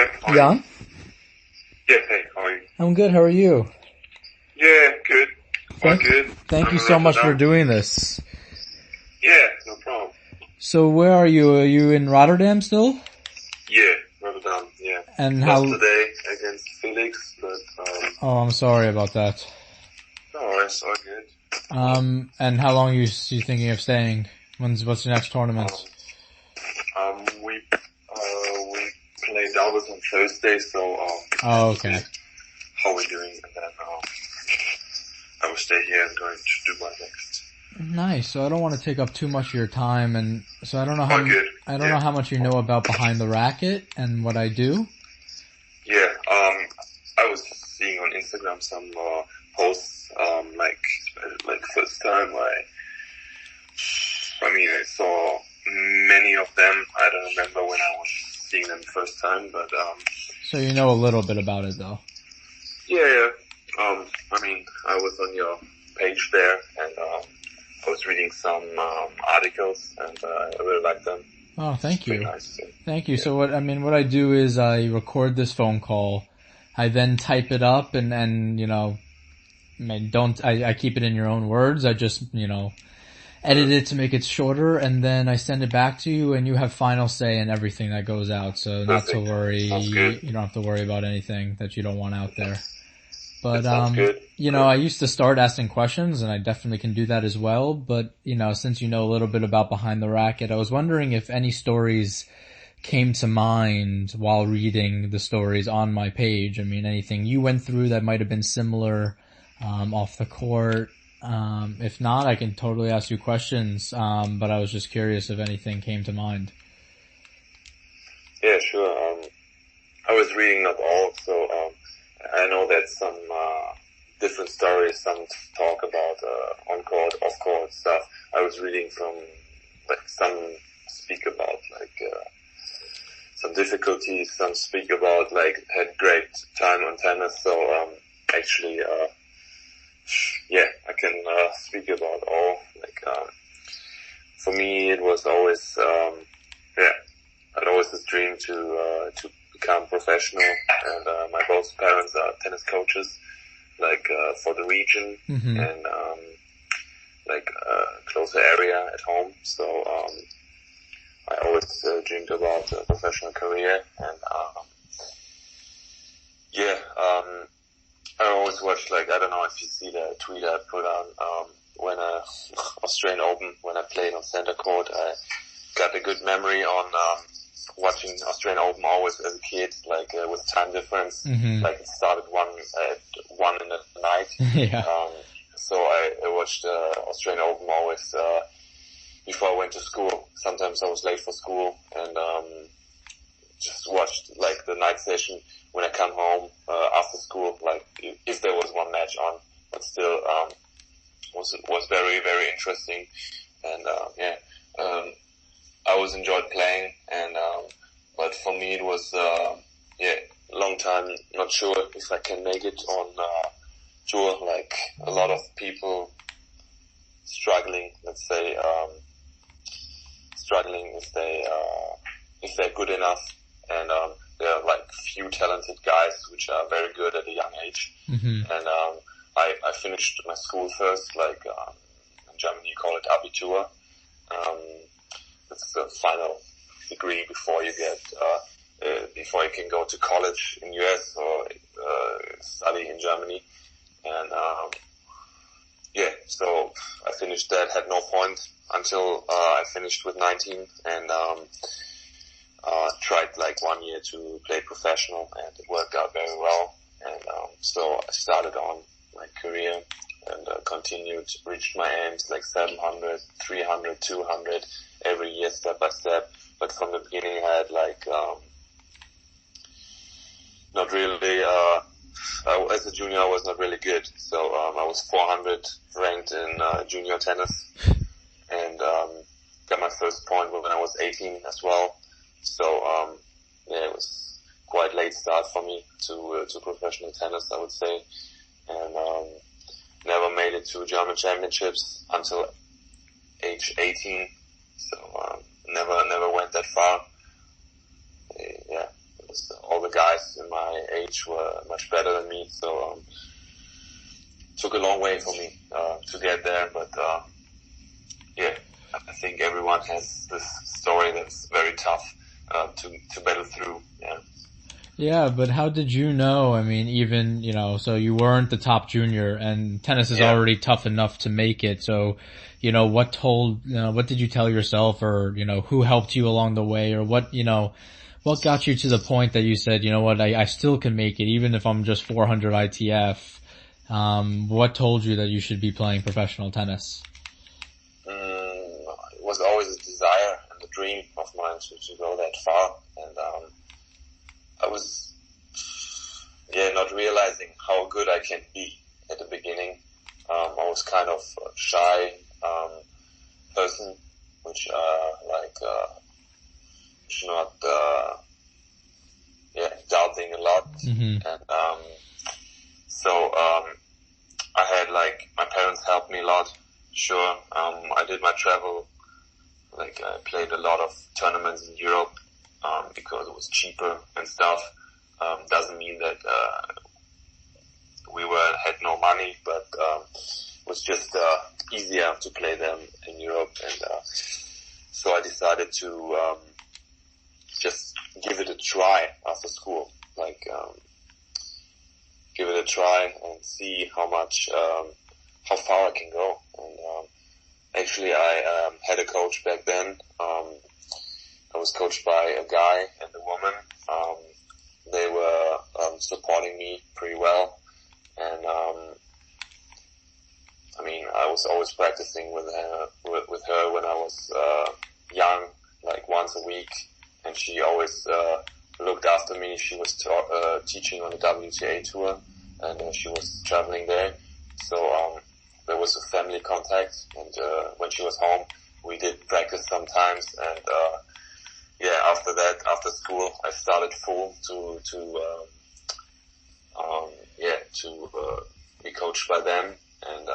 man. How are you? Jan? Yeah, hey, how are you? I'm good. How are you? Yeah, good. All good. Thank you I'm in so much for Rotterdam. doing this. Yeah, no problem. So where are you? Are you in Rotterdam still? Yeah, Rotterdam, yeah. And Lost how? today against Felix, but, Oh, I'm sorry about that. no, it's all good. And how long are you thinking of staying? What's your next tournament? We play doubles on Thursday, so, Oh, okay. how we're doing, and then, I will stay here and going to do my next. Nice. So I don't want to take up too much of your time, and so I don't know how All good. I don't know how much you know about Behind the Racket and what I do. Yeah, I was seeing on Instagram some, posts, like first time I saw many of them. I don't remember when I was seeing them first time, but, So you know a little bit about it though. yeah. I was on your page there, and, I was reading some, articles, and, I really liked them. Oh, thank Very you. nice. Thank you. Yeah. So what I do is I record this phone call. I then type it up and I keep it in your own words. I just, edit it to make it shorter, and then I send it back to you, and you have final say in everything that goes out. So not to Perfect. worry. Sounds good. You don't have to worry about anything that you don't want out there. But, That sounds good. I used to start asking questions, and I definitely can do that as well. But, since you know a little bit about Behind the Racket, I was wondering if any stories came to mind while reading the stories on my page. I mean, anything you went through that might have been similar, off the court. If not, I can totally ask you questions. But I was just curious if anything came to mind. Yeah, sure. I was reading not all, so, I know that some, different stories, some talk about, on-court, off-court stuff. I was reading from, some speak about, some difficulties, some speak about, had great time on tennis, so, actually, I can, speak about all. For me, it was always, I'd always this dream to become professional, and, my both parents are tennis coaches, for the region, Mm-hmm. and, closer area at home, so, I always, dreamed about a professional career, and, I always watch, I don't know if you see the tweet I put on, when, Australian Open, when I played on center court, I got a good memory on, watching Australian Open always as a kid, with time difference, Mm-hmm. it started at 1 in the night. Yeah. So I watched, Australian Open always, before I went to school. Sometimes I was late for school, and, just watched, the night session when I come home, after school, if there was one match on, but still, was very, very interesting, and, I always enjoyed playing, and, but for me it was, long time not sure if I can make it on, tour, a lot of people struggling, let's say, struggling if they're good enough, and, there are few talented guys which are very good at a young age, Mm-hmm. and, I finished my school first, in Germany you call it Abitur, it's the final degree before you get, before you can go to college in US or, study in Germany. And, so I finished that, had no point until, I finished with 19, and, tried 1 year to play professional, and it worked out very well. And, so I started on my career, and, continued, reached my aims 700, 300, 200 every year, step by step. But from the beginning I had not really, as a junior I was not really good. So, I was 400 ranked in, junior tennis, and, got my first point when I was 18 as well. So, it was quite late start for me to professional tennis, I would say. And, never made it to German championships until age 18. So, never went that far. It was all the the guys in my age were much better than me. So, took a long way for me, to get there. But, yeah, I think everyone has this story that's very tough, to battle through. Yeah. Yeah, but how did you know? I mean, even, so you weren't the top junior, and tennis is already tough enough to make it. So, what did you tell yourself, or, who helped you along the way, or what got you to the point that you said, I still can make it, even if I'm just 400 ITF. What told you that you should be playing professional tennis? It was always a desire and a dream of mine to go that far. And, I was, not realizing how good I can be at the beginning. I was kind of a shy, person, which, not, doubting a lot. Mm-hmm. And, I had my parents helped me a lot. Sure. I did my travel. I played a lot of tournaments in Europe, because it was cheaper and stuff. Doesn't mean that, we had no money, but, it was just, easier to play them in Europe. And, so I decided to, just give it a try after school. Give it a try and see how far I can go. And, actually I, had a coach back then. I was coached by a guy and a woman. They were, supporting me pretty well. And, I was always practicing with her when I was, young, once a week. And she always, looked after me. She was teaching on the WTA tour, and she was traveling there. So there was a family contact, and when she was home, we did practice sometimes. And after that, after school, I started full to be coached by them. And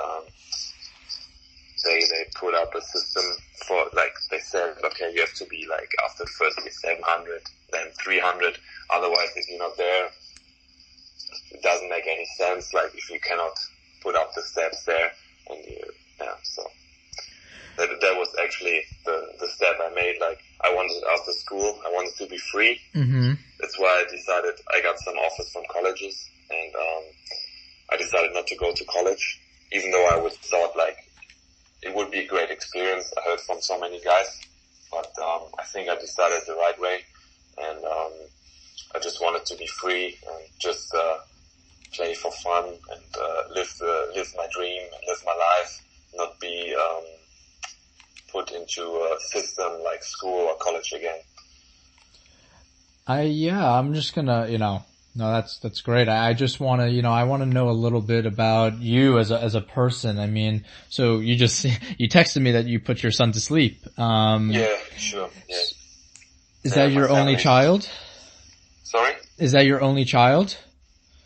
they put up a system for, they said, okay, you have to be after first 700, then 300. Otherwise, if you're not there, it doesn't make any sense. If you cannot put up the steps there, and so that was actually the step I made. I wanted, after school, I wanted to be free. Mm-hmm. That's why I decided, I got some offers from colleges, and I decided not to go to college, even though I thought it would be a great experience. I heard from so many guys, but I think I decided the right way, and I just wanted to be free and just play for fun and live my dream and live my life, not be put into a system like school or college again. I'm just gonna, no, that's great. I just wanna, I wanna know a little bit about you as a person. So you texted me that you put your son to sleep. Yeah, sure, yeah. Is that your only child? Sorry? Is that your only child?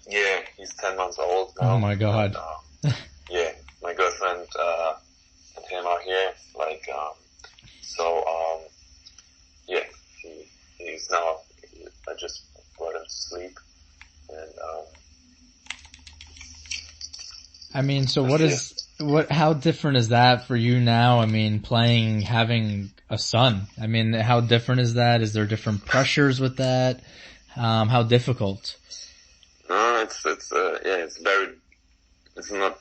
Yeah, he's 10 months old now. Oh my god. And, yeah, my girlfriend, and him are here, he's now, I just brought him to sleep, and, so how different is that for you now? Having a son. How different is that? Is there different pressures with that? How difficult? No, it's not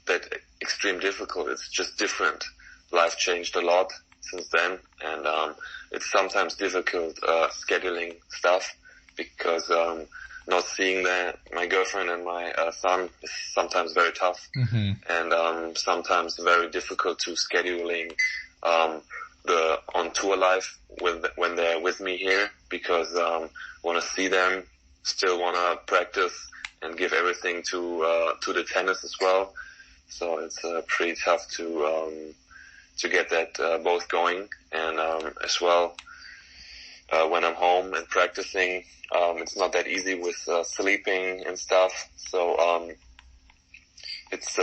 that extreme difficult. It's just different. Life changed a lot since then, and, it's sometimes difficult, scheduling stuff, because, not seeing my girlfriend and my, son is sometimes very tough. Mm-hmm. And, sometimes very difficult to scheduling, the on tour life when they're with me here, because, want to see them, still want to practice and give everything to the tennis as well. So it's, pretty tough to get that, both going. And, as well, when I'm home and practicing, it's not that easy with, sleeping and stuff. So, it's,